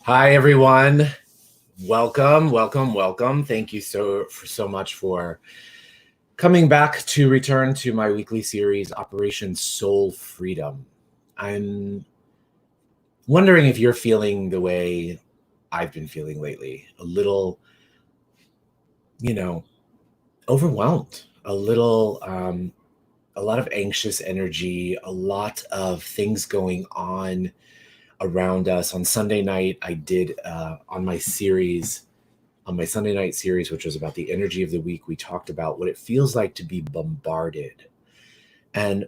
Hi, everyone. Welcome. Thank you so much for coming back to return to my weekly series, Operation Soul Freedom. I'm wondering if you're feeling the way I've been feeling lately, a little, overwhelmed, a lot of anxious energy, a lot of things going on around us. On Sunday night, I did on my Sunday night series, which was about the energy of the week, we talked about what it feels like to be bombarded. And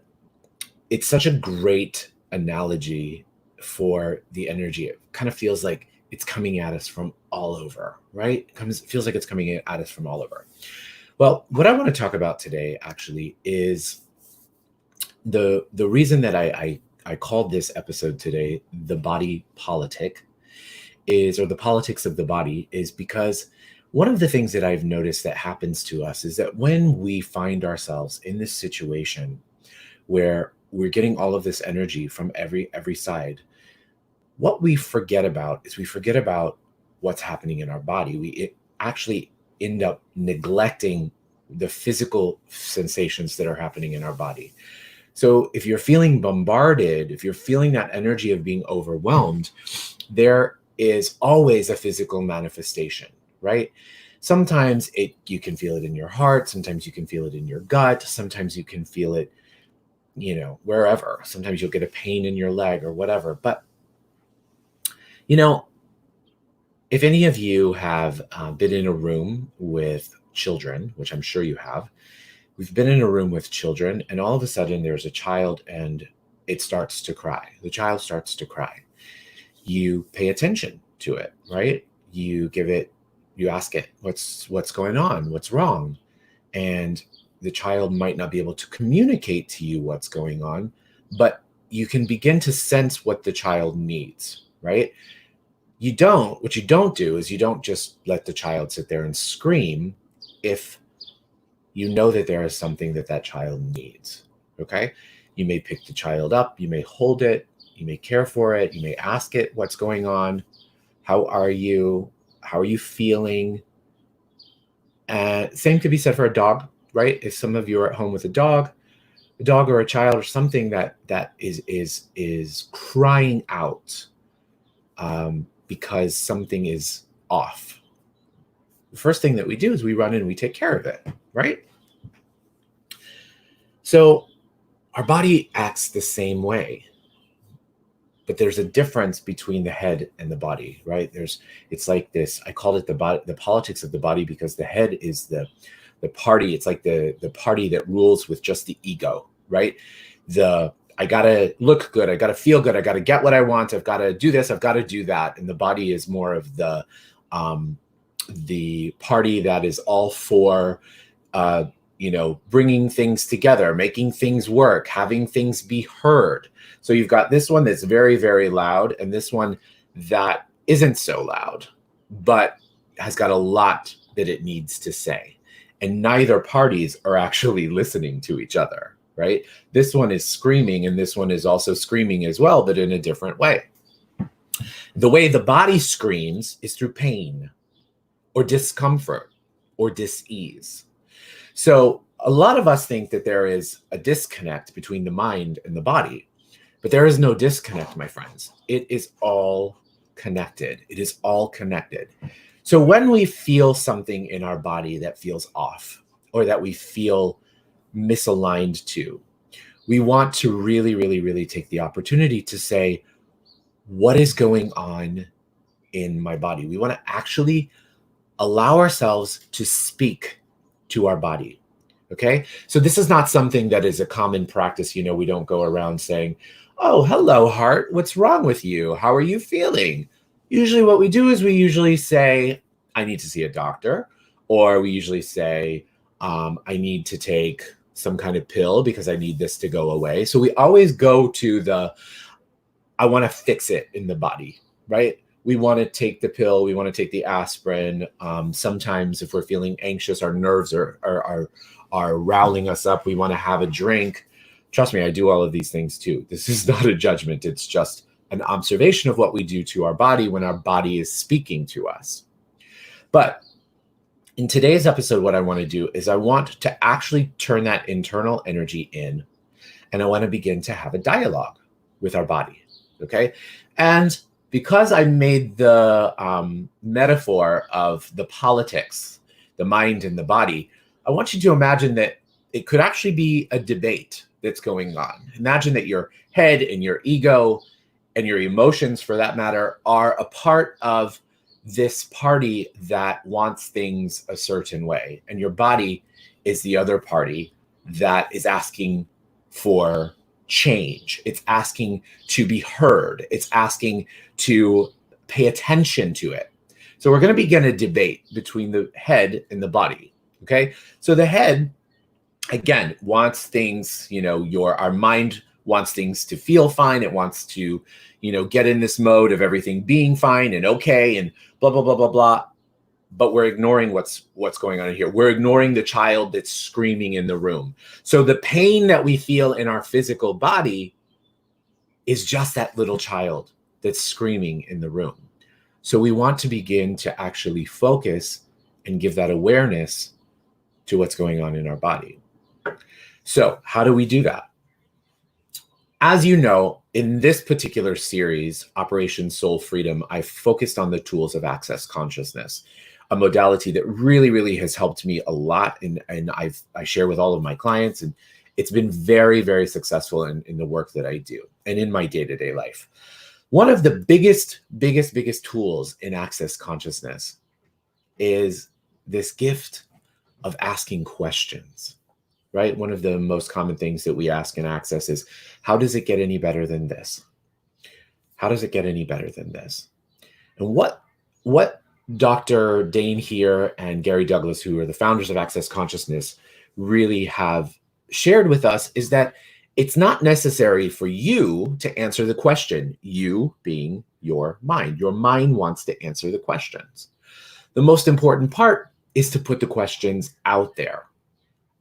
it's such a great analogy for the energy. It kind of feels like it's coming at us from all over, right? It feels like it's coming at us from all over. Well, what I want to talk about today actually is the reason that I called this episode today the body politic or the politics of the body, is because one of the things that I've noticed that happens to us is that when we find ourselves in this situation where we're getting all of this energy from every side, what we forget about what's happening in our body. We actually end up neglecting the physical sensations that are happening in our body. So if you're feeling bombarded, if you're feeling that energy of being overwhelmed, there is always a physical manifestation, right? Sometimes you can feel it in your heart. Sometimes you can feel it in your gut. Sometimes you can feel it, wherever. Sometimes you'll get a pain in your leg or whatever. But, if any of you have been in a room with children, which I'm sure you have, we've been in a room with children, and all of a sudden there's a child and it starts to cry. The child starts to cry. You pay attention to it, right? You ask it, what's going on? What's wrong? And the child might not be able to communicate to you what's going on, but you can begin to sense what the child needs, right? What you don't do is you don't just let the child sit there and scream if you know that there is something that child needs, okay? You may pick the child up, you may hold it, you may care for it, you may ask it what's going on, how are you feeling? Same could be said for a dog, right? If some of you are at home with a dog or a child or something that is crying out because something is off, the first thing that we do is we run in and we take care of it, right? So our body acts the same way, but there's a difference between the head and the body, right? It's like this, I called it the politics of the body, because the head is the party. It's like the party that rules with just the ego, right? I gotta look good, I gotta feel good, I gotta get what I want, I've gotta do this, I've gotta do that. And the body is more of the party that is all for bringing things together, making things work, having things be heard. So you've got this one that's very, very loud, and this one that isn't so loud, but has got a lot that it needs to say. And neither parties are actually listening to each other, right? This one is screaming, and this one is also screaming as well, but in a different way. The way the body screams is through pain or discomfort or dis-ease. So a lot of us think that there is a disconnect between the mind and the body, but there is no disconnect, my friends. It is all connected. It is all connected. So when we feel something in our body that feels off, or that we feel misaligned to, we want to really, really, really take the opportunity to say, what is going on in my body? We want to actually allow ourselves to speak to our body. Okay, so this is not something that is a common practice. We don't go around saying, oh, hello, heart, what's wrong with you? How are you feeling? Usually what we do is we usually say, I need to see a doctor, or we usually say, I need to take some kind of pill because I need this to go away. So we always go to I want to fix it in the body, right? We want to take the pill, we want to take the aspirin. Sometimes if we're feeling anxious, our nerves are riling us up, we want to have a drink. Trust me, I do all of these things too. This is not a judgment. It's just an observation of what we do to our body when our body is speaking to us. But in today's episode, what I want to do is I want to actually turn that internal energy in, and I want to begin to have a dialogue with our body, okay? And because I made the metaphor of the politics, the mind and the body, I want you to imagine that it could actually be a debate that's going on. Imagine that your head and your ego and your emotions, for that matter, are a part of this party that wants things a certain way. And your body is the other party that is asking for change. It's asking to be heard. It's asking to pay attention to it. So we're going to begin a debate between the head and the body. Okay. So the head, again, wants things, our mind wants things to feel fine. It wants to, get in this mode of everything being fine and okay and blah, blah, blah, blah, blah. But we're ignoring what's going on in here. We're ignoring the child that's screaming in the room. So the pain that we feel in our physical body is just that little child that's screaming in the room. So we want to begin to actually focus and give that awareness to what's going on in our body. So how do we do that? As you know, in this particular series, Operation Soul Freedom, I focused on the tools of access consciousness, a modality that really, really has helped me a lot. And I share with all of my clients, and it's been very, very successful in the work that I do and in my day-to-day life. One of the biggest tools in access consciousness is this gift of asking questions. Right? One of the most common things that we ask in Access is, how does it get any better than this? How does it get any better than this? And what Dr. Dane here and Gary Douglas, who are the founders of Access Consciousness, really have shared with us is that it's not necessary for you to answer the question, you being your mind. Your mind wants to answer the questions. The most important part is to put the questions out there.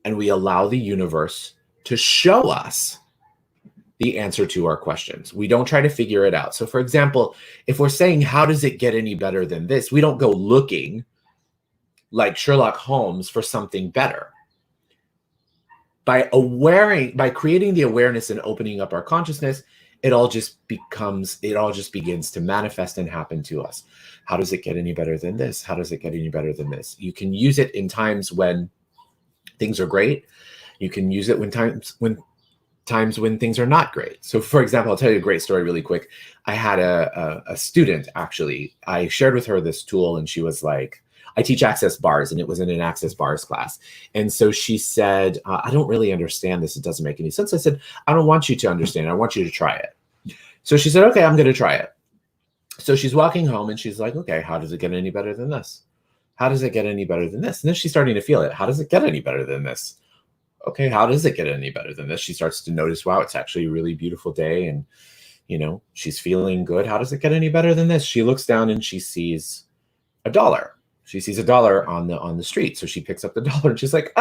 And we allow the universe to show us the answer to our questions. We don't try to figure it out. So for example, if we're saying, how does it get any better than this? We don't go looking like Sherlock Holmes for something better. By creating the awareness and opening up our consciousness, it all just begins to manifest and happen to us. How does it get any better than this? How does it get any better than this? You can use it in times when things are great. You can use it when times when things are not great. So for example, I'll tell you a great story really quick. I had a student, actually. I shared with her this tool, and she was like, I teach access bars, and it was in an access bars class. And so she said, I don't really understand this. It doesn't make any sense. I said, I don't want you to understand. I want you to try it. So she said, okay, I'm going to try it. So she's walking home and she's like, okay, how does it get any better than this? How does it get any better than this? And then she's starting to feel it. How does it get any better than this? Okay, how does it get any better than this? She starts to notice, wow, it's actually a really beautiful day. And, she's feeling good. How does it get any better than this? She looks down and she sees $1. She sees $1 on the street. So she picks up the dollar and she's like,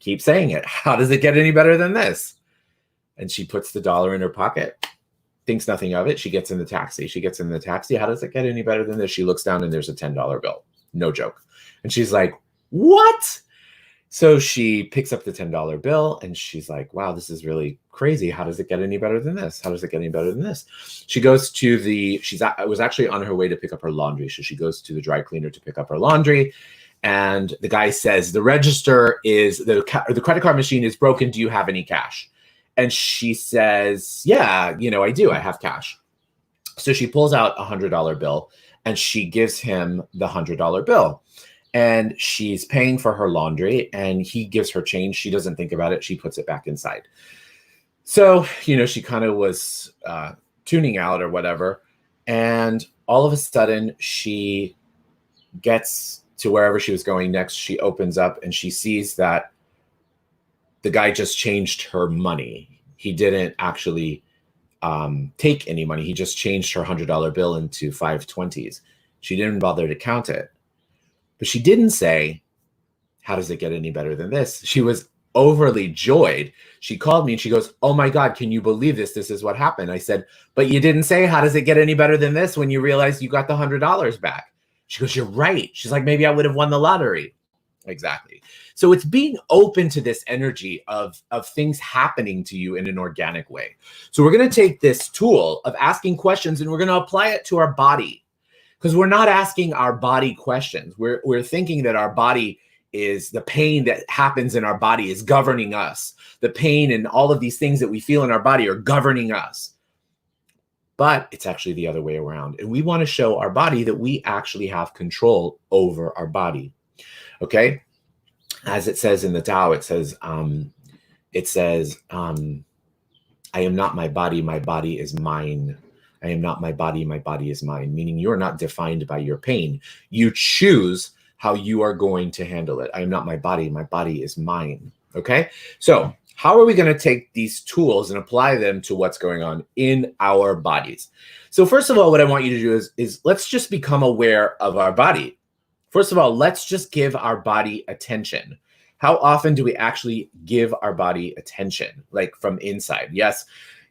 keep saying it. How does it get any better than this? And she puts the dollar in her pocket, thinks nothing of it. She gets in the taxi. How does it get any better than this? She looks down and there's a $10 bill. No joke. And she's like, what? So she picks up the $10 bill and she's like, wow, this is really crazy. How does it get any better than this? How does it get any better than this? She goes to I was actually on her way to pick up her laundry. So she goes to the dry cleaner to pick up her laundry. And the guy says, the register is, the credit card machine is broken. Do you have any cash? And she says, yeah, I do. I have cash. So she pulls out a $100 bill and she gives him the $100 bill. And she's paying for her laundry and he gives her change. She doesn't think about it. She puts it back inside. So, she kind of was tuning out or whatever. And all of a sudden she gets to wherever she was going next. She opens up and she sees that the guy just changed her money. He didn't actually take any money. He just changed her $100 bill into 520s. She didn't bother to count it. But she didn't say, how does it get any better than this? She was overly joyed. She called me and she goes, "Oh my God, can you believe this? This is what happened." I said, "But you didn't say, how does it get any better than this when you realize you got the $100 back?" She goes, "You're right." She's like, "Maybe I would have won the lottery." Exactly. So it's being open to this energy of things happening to you in an organic way. So we're going to take this tool of asking questions and we're going to apply it to our body, because we're not asking our body questions. We're thinking that our body is the pain that happens in our body is governing us. The pain and all of these things that we feel in our body are governing us. But it's actually the other way around. And we want to show our body that we actually have control over our body. Okay, as it says in the Tao, it says, I am not my body is mine. I am not my body is mine. Meaning you're not defined by your pain. You choose how you are going to handle it. I am not my body is mine. Okay, so how are we going to take these tools and apply them to what's going on in our bodies? So first of all, what I want you to do is let's just become aware of our body. First of all, let's just give our body attention. How often do we actually give our body attention, like from inside? Yes,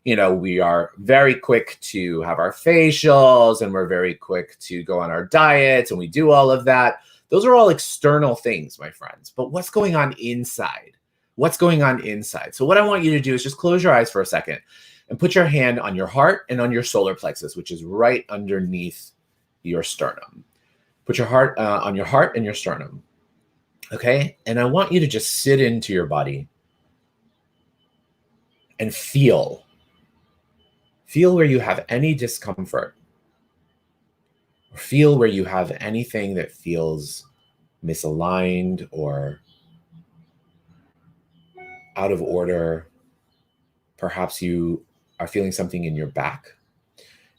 we are very quick to have our facials and we're very quick to go on our diets and we do all of that. Those are all external things, my friends. But what's going on inside? What's going on inside? So what I want you to do is just close your eyes for a second and put your hand on your heart and on your solar plexus, which is right underneath your sternum. Put your heart on your heart and your sternum. Okay? And I want you to just sit into your body and feel where you have any discomfort. Or feel where you have anything that feels misaligned or out of order. Perhaps you are feeling something in your back,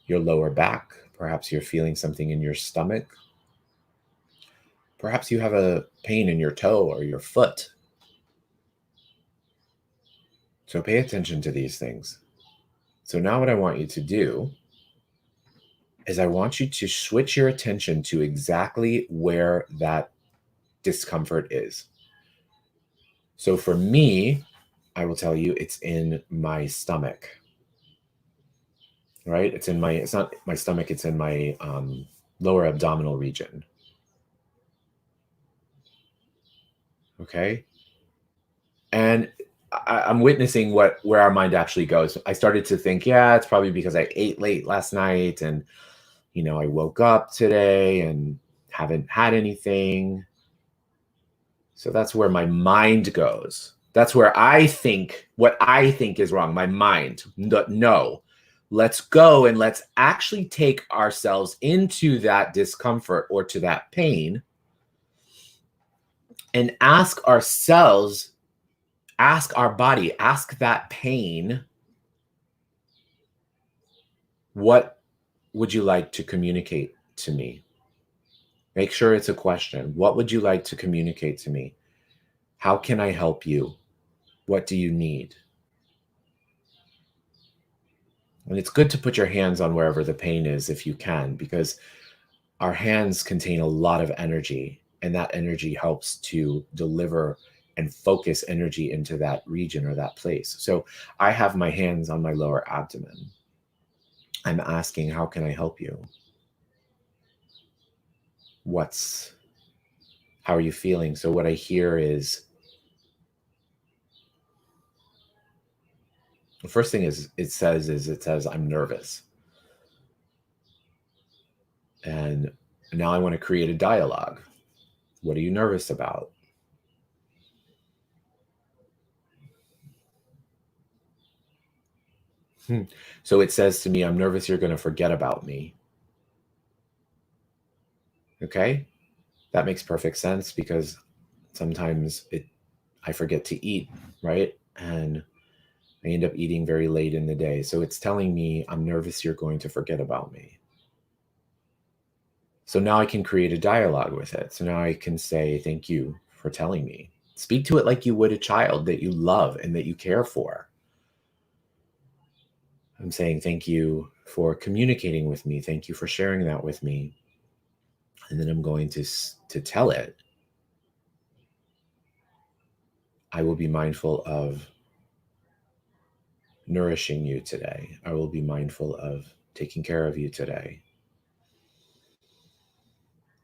your lower back. Perhaps you're feeling something in your stomach. Perhaps you have a pain in your toe or your foot. So pay attention to these things. So now what I want you to do is I want you to switch your attention to exactly where that discomfort is. So for me, I will tell you it's in my stomach, right? It's not my stomach, it's in my lower abdominal region. Okay. And I'm witnessing where our mind actually goes. I started to think, yeah, it's probably because I ate late last night and, I woke up today and haven't had anything. So that's where my mind goes. That's where I think what I think is wrong. My mind. No, let's go and let's actually take ourselves into that discomfort or to that pain and ask ourselves, ask our body, ask that pain, what would you like to communicate to me? Make sure it's a question. What would you like to communicate to me? How can I help you? What do you need? And it's good to put your hands on wherever the pain is if you can, because our hands contain a lot of energy, and that energy helps to deliver and focus energy into that region or that place. So I have my hands on my lower abdomen. I'm asking, how can I help you? How are you feeling? So what I hear is, the first thing it says, I'm nervous. And now I want to create a dialogue. What are you nervous about? So it says to me, I'm nervous you're going to forget about me. Okay? That makes perfect sense because sometimes I forget to eat, right? And I end up eating very late in the day. So it's telling me, I'm nervous you're going to forget about me. So now I can create a dialogue with it. So now I can say, thank you for telling me. Speak to it like you would a child that you love and that you care for. I'm saying, thank you for communicating with me. Thank you for sharing that with me. And then I'm going to tell it, I will be mindful of nourishing you today. I will be mindful of taking care of you today.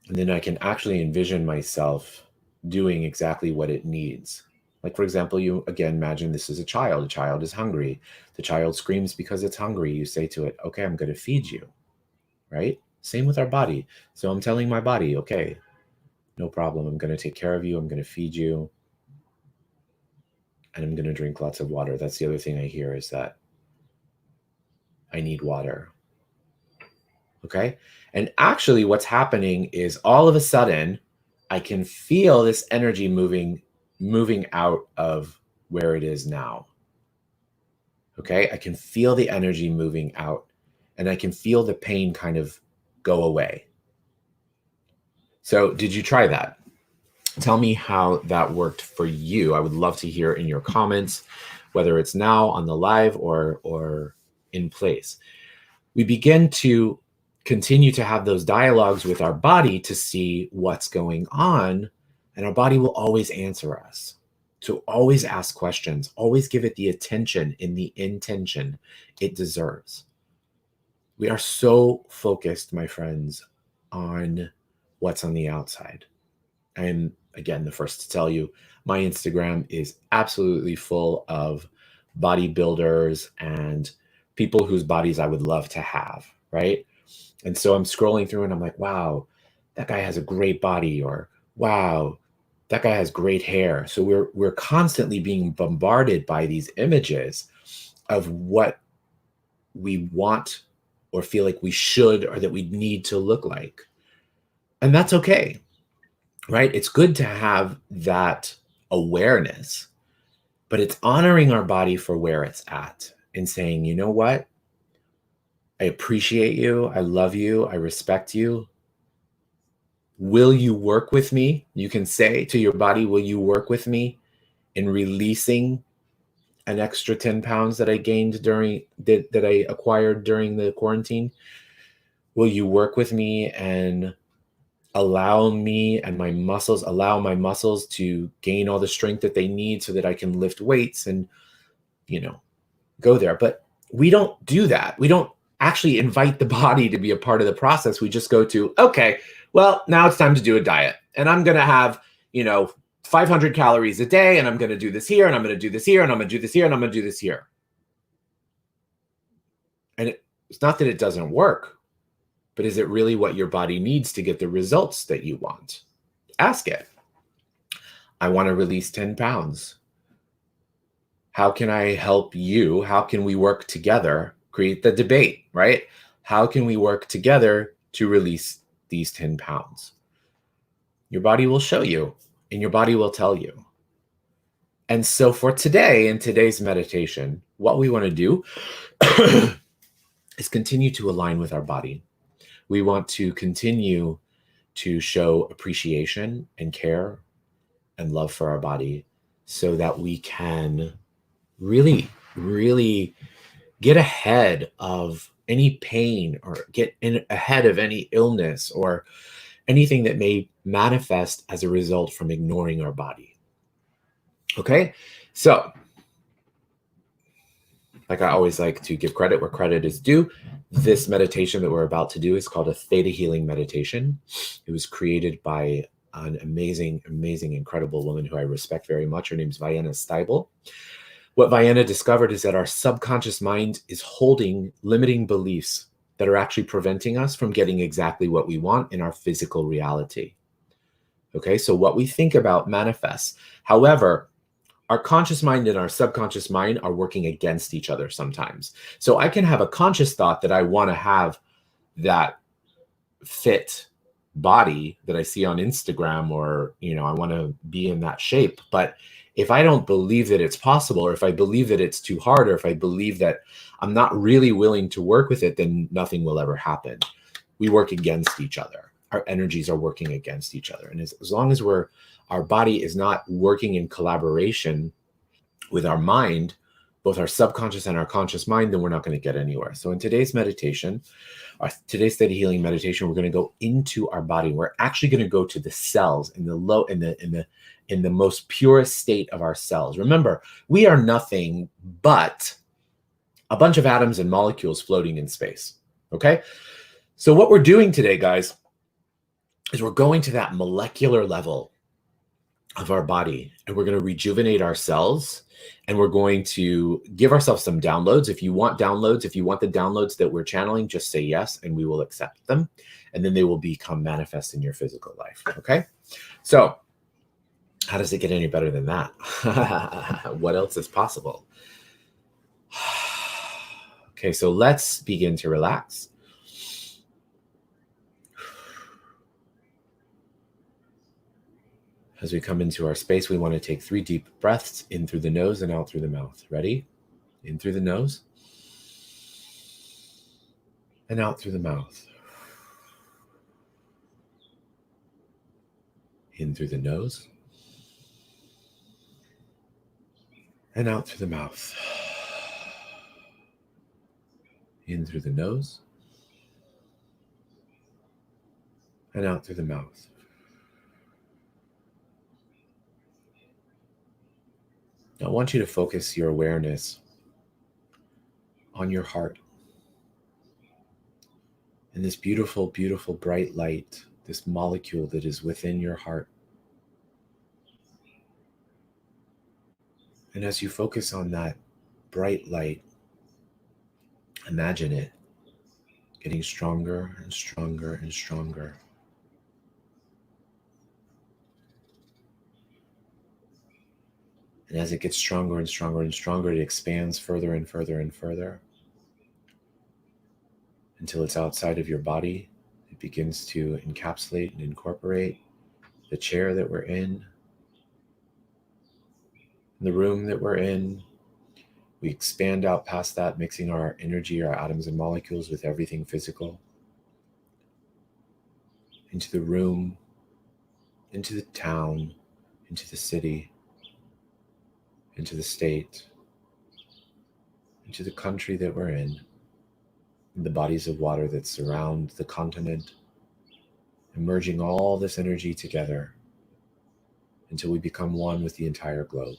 And then I can actually envision myself doing exactly what it needs. Like, for example, you again imagine this is a child. A child is hungry. The child screams because it's hungry. You say to it, okay, I'm going to feed you, right? Same with our body. So I'm telling my body, okay, no problem. I'm going to take care of you. I'm going to feed you. And I'm going to drink lots of water. That's the other thing I hear, is that I need water. Okay. And actually what's happening is all of a sudden I can feel this energy moving out of where it is now. Okay. I can feel the energy moving out, and I can feel the pain kind of go away. So did you try that? Tell me how that worked for you. I would love to hear in your comments, whether it's now on the live or in place. We begin to continue to have those dialogues with our body to see what's going on, and our body will always answer us. So always ask questions, always give it the attention and the intention it deserves. We are so focused, my friends, on what's on the outside. I'm, again, the first to tell you, my Instagram is absolutely full of bodybuilders and people whose bodies I would love to have, right? And so I'm scrolling through and I'm like, wow, that guy has a great body, or wow, that guy has great hair. So we're constantly being bombarded by these images of what we want or feel like we should or that we need to look like. And that's okay, right? It's good to have that awareness, but it's honoring our body for where it's at and saying, you know what? I appreciate you. I love you. I respect you. Will you work with me? You can say to your body, will you work with me in releasing an extra 10 pounds that I gained that I acquired during the quarantine? Will you work with me and allow my muscles to gain all the strength that they need so that I can lift weights and, go there? But we don't do that. We don't actually invite the body to be a part of the process. We just go to, okay, well, now it's time to do a diet, and I'm going to have, 500 calories a day, and I'm going to do this here, and I'm going to do this here, and I'm going to do this here, and I'm going to do this here. And it's not that it doesn't work, but is it really what your body needs to get the results that you want? Ask it. I want to release 10 pounds. How can I help you? How can we work together? Create the debate, right? How can we work together to release these 10 pounds? Your body will show you, and your body will tell you. And so for today, in today's meditation, what we want to do is continue to align with our body. We want to continue to show appreciation and care and love for our body so that we can really, really get ahead of any pain or get ahead of any illness or anything that may manifest as a result from ignoring our body. Okay? So, like I always like to give credit where credit is due. This meditation that we're about to do is called a theta healing meditation. It was created by an amazing, incredible woman who I respect very much. Her name is Vienna Steibel. What Vienna discovered is that our subconscious mind is holding limiting beliefs that are actually preventing us from getting exactly what we want in our physical reality. Okay, so what we think about manifests. However, our conscious mind and our subconscious mind are working against each other sometimes. So I can have a conscious thought that I want to have that fit body that I see on Instagram, or, I want to be in that shape. But if I don't believe that it's possible, or if I believe that it's too hard, or if I believe that I'm not really willing to work with it, then nothing will ever happen. We work against each other. Our energies are working against each other. And as long as our body is not working in collaboration with our mind, both our subconscious and our conscious mind, then we're not going to get anywhere. So in today's meditation, today's steady healing meditation, we're going to go into our body. We're actually going to go to the cells in the most purest state of our cells. Remember, we are nothing but a bunch of atoms and molecules floating in space. Okay? So what we're doing today, guys, is we're going to that molecular level of our body, and we're going to rejuvenate our cells, and we're going to give ourselves some downloads. If you want downloads, if you want the downloads that we're channeling, just say yes, and we will accept them, and then they will become manifest in your physical life. Okay? So how does it get any better than that? What else is possible? Okay, so let's begin to relax. As we come into our space, we want to take 3 deep breaths in through the nose and out through the mouth. Ready? In through the nose and out through the mouth. In through the nose and out through the mouth. In through the nose and out through the mouth. Now, I want you to focus your awareness on your heart and this beautiful, beautiful bright light, this molecule that is within your heart. And as you focus on that bright light, imagine it getting stronger and stronger and stronger. And as it gets stronger and stronger and stronger, it expands further and further and further until it's outside of your body. It begins to encapsulate and incorporate the chair that we're in, the room that we're in. We expand out past that, mixing our energy, our atoms and molecules with everything physical, into the room, into the town, into the city, into the state, into the country that we're in, the bodies of water that surround the continent, and merging all this energy together until we become one with the entire globe.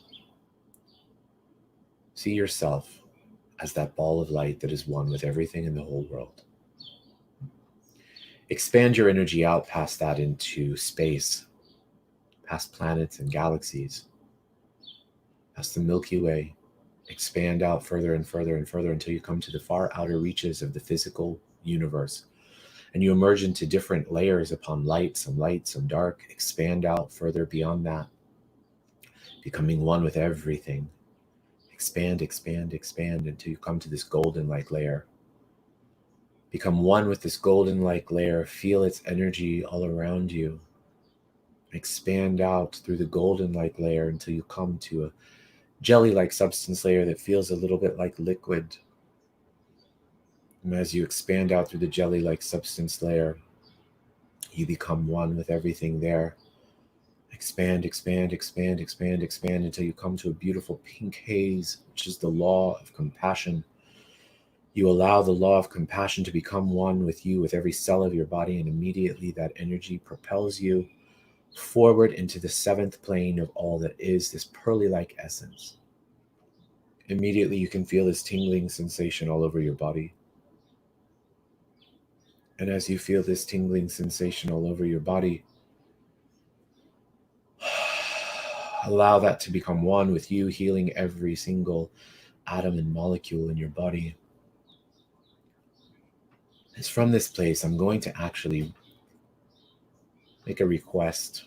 See yourself as that ball of light that is one with everything in the whole world. Expand your energy out past that into space, past planets and galaxies, past the Milky Way. Expand out further and further and further until you come to the far outer reaches of the physical universe. And you emerge into different layers upon light, some dark. Expand out further beyond that, becoming one with everything. Expand, expand, expand until you come to this golden-like layer. Become one with this golden-like layer. Feel its energy all around you. Expand out through the golden-like layer until you come to a jelly-like substance layer that feels a little bit like liquid. And as you expand out through the jelly-like substance layer, you become one with everything there. Expand, expand, expand, expand, expand until you come to a beautiful pink haze, which is the law of compassion. You allow the law of compassion to become one with you, with every cell of your body, and immediately that energy propels you forward into the 7th plane of all that is, this pearly-like essence. Immediately you can feel this tingling sensation all over your body. And as you feel this tingling sensation all over your body, allow that to become one with you, healing every single atom and molecule in your body. It's from this place I'm going to actually make a request.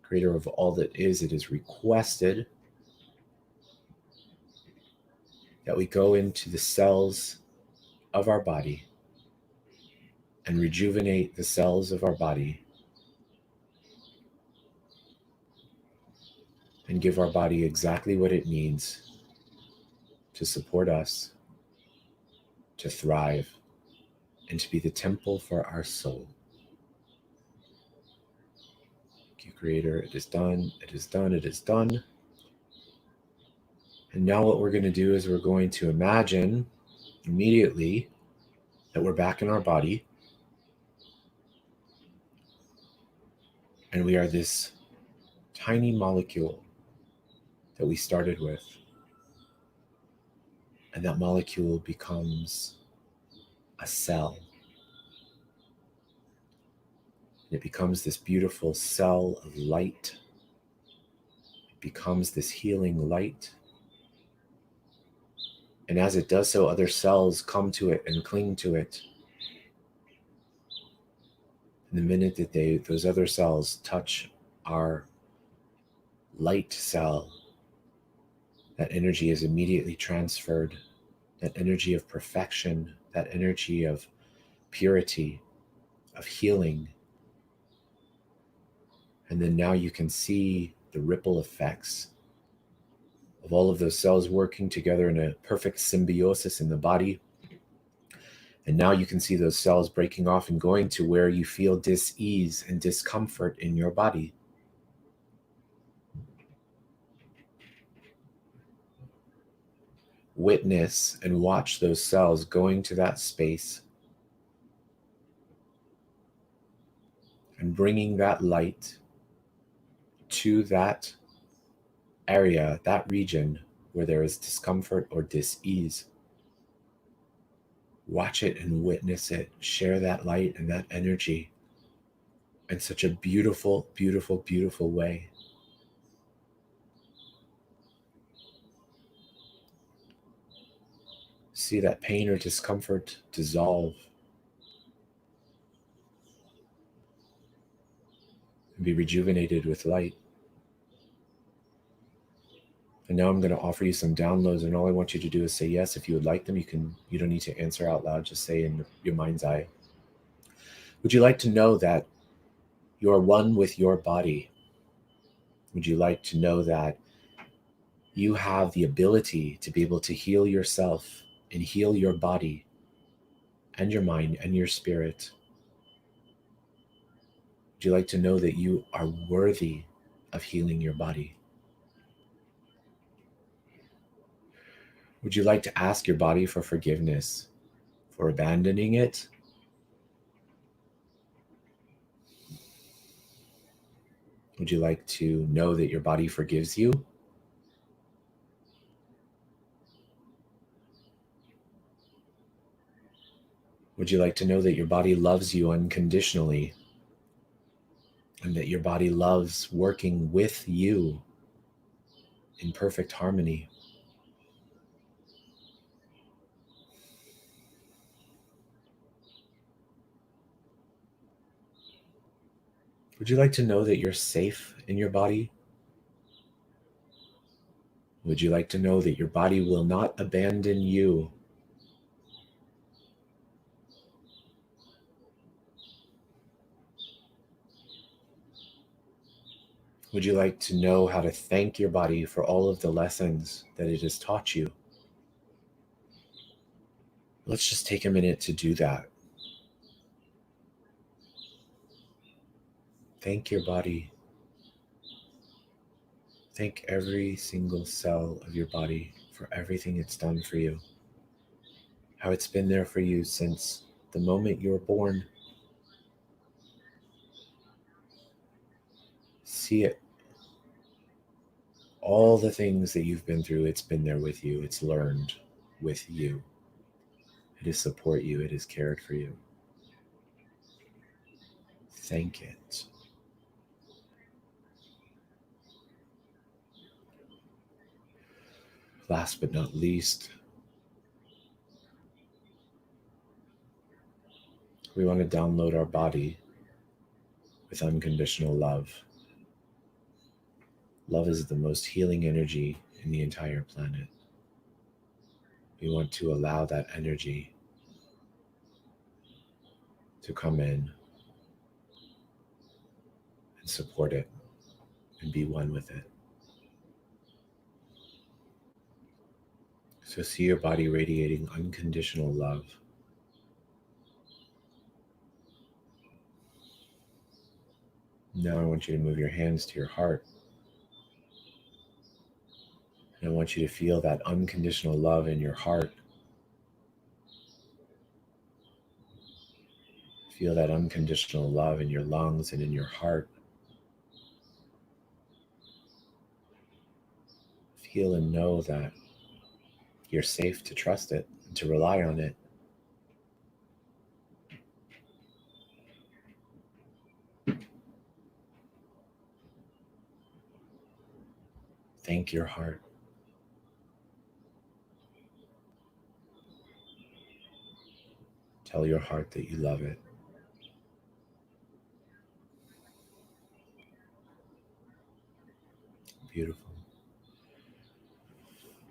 Creator of all that is, it is requested that we go into the cells of our body and rejuvenate the cells of our body and give our body exactly what it needs to support us, to thrive, and to be the temple for our soul. Thank you, Creator. It is done. It is done. It is done. And now what we're going to do is we're going to imagine immediately that we're back in our body. And we are this tiny molecule that we started with. And that molecule becomes a cell. It becomes this beautiful cell of light. It becomes this healing light. And as it does so, other cells come to it and cling to it. And the minute that those other cells touch our light cell, that energy is immediately transferred. That energy of perfection, that energy of purity, of healing. And then now you can see the ripple effects of all of those cells working together in a perfect symbiosis in the body. And now you can see those cells breaking off and going to where you feel dis-ease and discomfort in your body. Witness and watch those cells going to that space and bringing that light to that area, that region where there is discomfort or dis-ease. Watch it and witness it. Share that light and that energy in such a beautiful, beautiful, beautiful way. See that pain or discomfort dissolve and be rejuvenated with light. And now I'm going to offer you some downloads, and all I want you to do is say yes. If you would like them, you don't need to answer out loud, just say in your mind's eye. Would you like to know that you're one with your body? Would you like to know that you have the ability to be able to heal yourself and heal your body and your mind and your spirit? Would you like to know that you are worthy of healing your body? Would you like to ask your body for forgiveness for abandoning it? Would you like to know that your body forgives you? Would you like to know that your body loves you unconditionally and that your body loves working with you in perfect harmony? Would you like to know that you're safe in your body? Would you like to know that your body will not abandon you? Would you like to know how to thank your body for all of the lessons that it has taught you? Let's just take a minute to do that. Thank your body. Thank every single cell of your body for everything it's done for you. How it's been there for you since the moment you were born. See it. All the things that you've been through, it's been there with you. It's learned with you. It has support you. It has cared for you. Thank it. Last but not least, we want to download our body with unconditional love. Love is the most healing energy in the entire planet. We want to allow that energy to come in and support it and be one with it. So see your body radiating unconditional love. Now I want you to move your hands to your heart. And I I want you to feel that unconditional love in your heart. Feel that unconditional love in your lungs and in your heart. Feel and know that you're safe to trust it and to rely on it. Thank your heart. Tell your heart that you love it. Beautiful.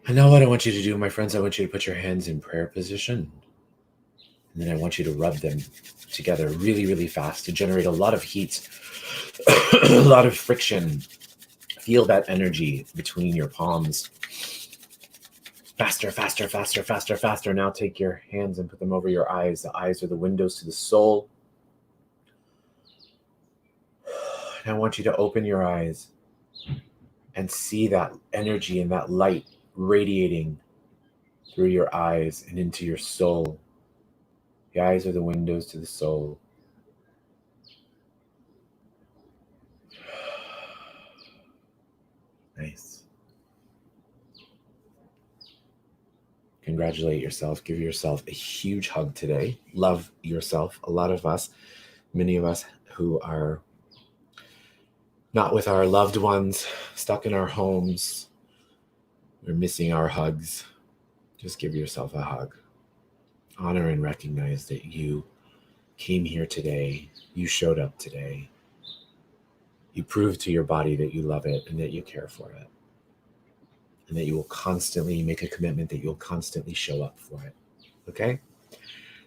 And now what I want you to do, my friends, I want you to put your hands in prayer position. And then I want you to rub them together really, really fast to generate a lot of heat, a lot of friction. Feel that energy between your palms. Faster, faster, faster, faster, faster. Now take your hands and put them over your eyes. The eyes are the windows to the soul. And I want you to open your eyes and see that energy and that light radiating through your eyes and into your soul. The eyes are the windows to the soul. Nice. Congratulate yourself. Give yourself a huge hug today. Love yourself. A lot of us, many of us who are not with our loved ones, stuck in our homes, we're missing our hugs. Just give yourself a hug. Honor and recognize that you came here today. You showed up today. You proved to your body that you love it and that you care for it. And that you will constantly make a commitment that you'll constantly show up for it. Okay?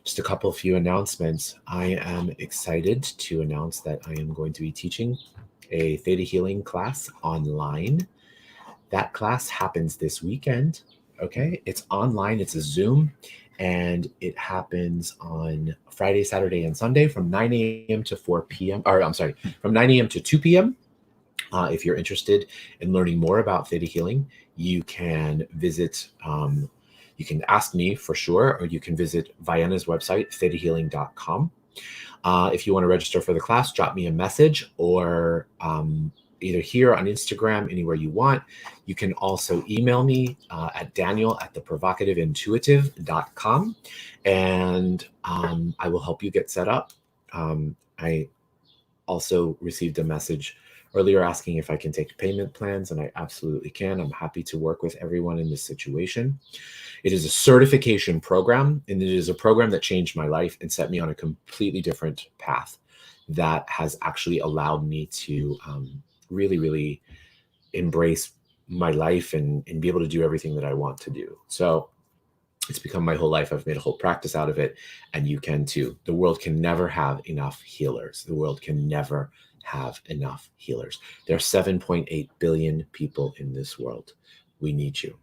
Just a few announcements. I am excited to announce that I am going to be teaching a theta healing class online. That class happens this weekend. Okay? It's online. It's a Zoom. And it happens on Friday, Saturday, and Sunday from 9 a.m. to 4 p.m. From 9 a.m. to 2 p.m. If you're interested in learning more about theta healing, you can visit, you can ask me for sure, or you can visit Vienna's website, thetahealing.com. If you want to register for the class, drop me a message or either here on Instagram, anywhere you want. You can also email me at daniel@theprovocativeintuitive.com, and I will help you get set up. I also received a message earlier asking if I can take payment plans, and I absolutely can. I'm happy to work with everyone in this situation. It is a certification program, and it is a program that changed my life and set me on a completely different path that has actually allowed me to really, really embrace my life and be able to do everything that I want to do. So it's become my whole life. I've made a whole practice out of it, and you can too. The world can never have enough healers. The world can never have enough healers. There are 7.8 billion people in this world. We need you.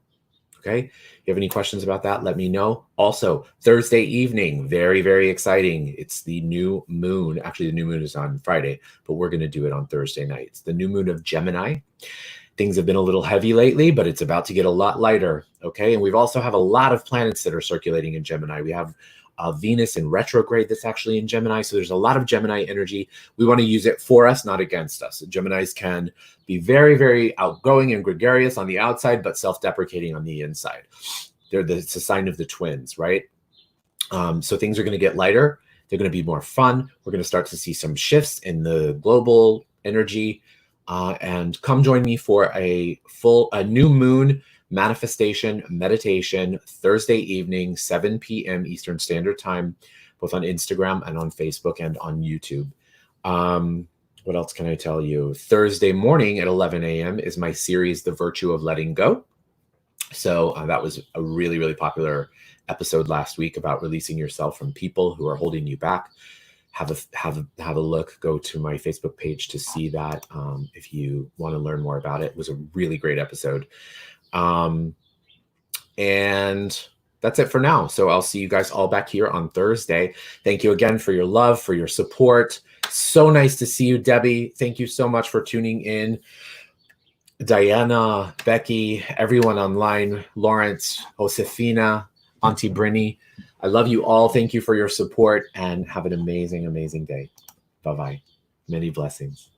Okay. If you have any questions about that, let me know. Also, Thursday evening, very, very exciting. It's the new moon. Actually, the new moon is on Friday, but we're going to do it on Thursday night. It's the new moon of Gemini. Things have been a little heavy lately, but it's about to get a lot lighter. Okay. And we've also have a lot of planets that are circulating in Gemini. We have Venus in retrograde that's actually in Gemini. So there's a lot of Gemini energy. We want to use it for us, not against us. Geminis can be very, very outgoing and gregarious on the outside, but self-deprecating on the inside. It's a sign of the twins, right? So things are going to get lighter. They're going to be more fun. We're going to start to see some shifts in the global energy. And come join me for a new moon manifestation meditation Thursday evening, 7 p.m. Eastern Standard Time, both on Instagram and on Facebook and on YouTube. What else can I tell you? Thursday morning at 11 a.m. is my series, The Virtue of Letting Go. So that was a really, really popular episode last week about releasing yourself from people who are holding you back. Have a look. Go to my Facebook page to see that if you want to learn more about it. It was a really great episode. And that's it for now. So I'll see you guys all back here on Thursday. Thank you again for your love, for your support. So nice to see you, Debbie. Thank you so much for tuning in. Diana, Becky, everyone online, Lawrence, Josefina, Auntie Brinny. I love you all. Thank you for your support and have an amazing, amazing day. Bye-bye. Many blessings.